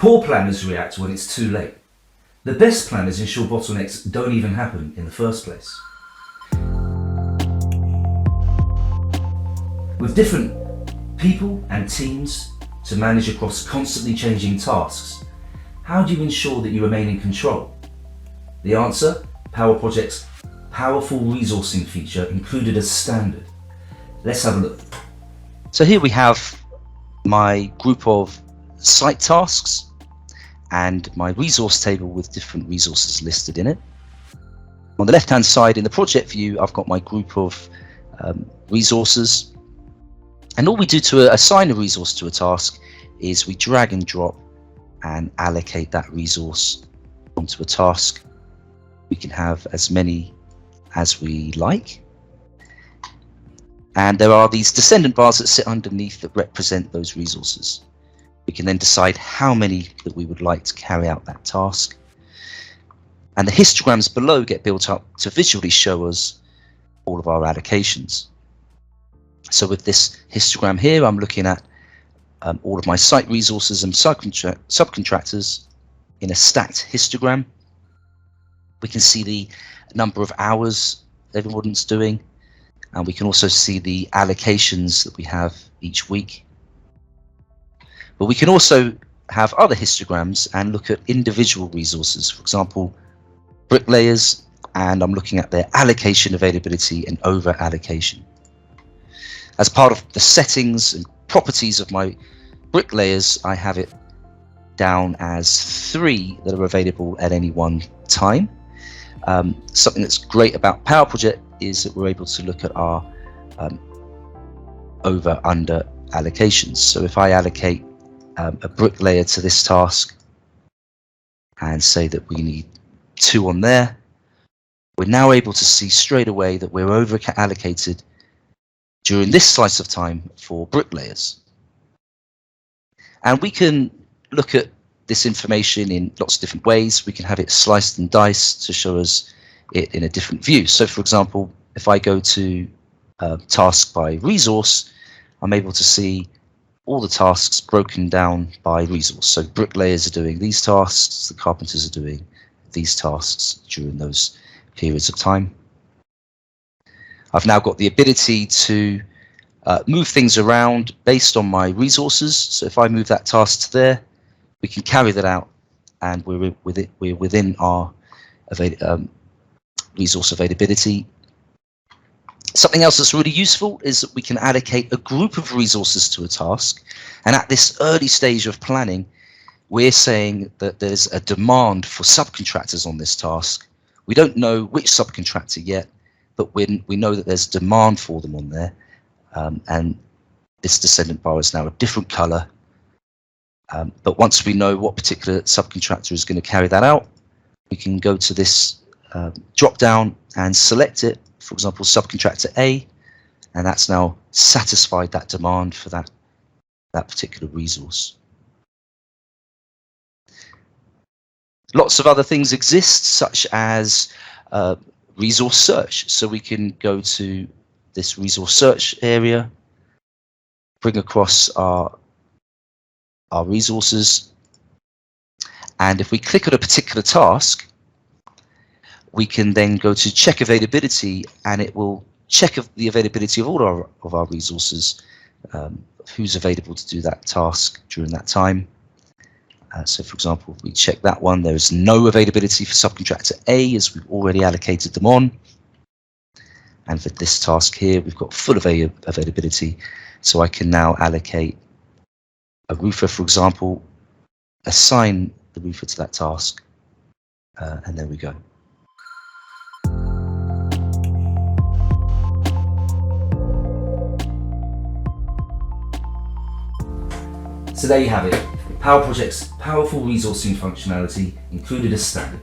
Poor planners react when it's too late. The best planners ensure bottlenecks don't even happen in the first place. With different people and teams to manage across constantly changing tasks, how do you ensure that you remain in control? The answer: Powerproject's powerful resourcing feature included as standard. Let's have a look. So here we have my group of site tasks and my resource table with different resources listed in it. On the left hand side in the project view, I've got my group of resources, and all we do to assign a resource to a task is we drag and drop and allocate that resource onto a task. We can have as many as we like, and there are these descendant bars that sit underneath that represent those resources. We can then decide how many that we would like to carry out that task, and the histograms below get built up to visually show us all of our allocations. So with this histogram here, I'm looking at all of my site resources and subcontractors in a stacked histogram. We can see the number of hours everyone's doing, and we can also see the allocations that we have each week. But we can also have other histograms and look at individual resources, for example, bricklayers, and I'm looking at their allocation availability and over allocation. As part of the settings and properties of my bricklayers, I have it down as 3 that are available at any one time. Something that's great about Powerproject is that we're able to look at our over-under allocations. So if I allocate a bricklayer to this task and say that we need 2 on there, we're now able to see straight away that we're over allocated during this slice of time for bricklayers. And we can look at this information in lots of different ways. We can have it sliced and diced to show us it in a different view. So for example, if I go to task by resource, I'm able to see all the tasks broken down by resource. So bricklayers are doing these tasks, the carpenters are doing these tasks during those periods of time. I've now got the ability to move things around based on my resources. So if I move that task to there, we can carry that out, and we're within our resource availability. Something else that's really useful is that we can allocate a group of resources to a task, and at this early stage of planning, we're saying that there's a demand for subcontractors on this task. We don't know which subcontractor yet, but we know that there's demand for them on there, and this descendant bar is now a different color. But once we know what particular subcontractor is going to carry that out, we can go to this drop down and select it, for example, subcontractor A, and that's now satisfied that demand for that particular resource. Lots of other things exist, such as resource search. So we can go to this resource search area, bring across our resources, and if we click on a particular task, we can then go to check availability, and it will check the availability of all of our resources, who's available to do that task during that time. So for example, if we check that one, there is no availability for subcontractor A as we've already allocated them on. And for this task here, we've got full availability. So I can now allocate a roofer, for example, assign the roofer to that task, and there we go. So there you have it. Powerproject's powerful resourcing functionality included as standard.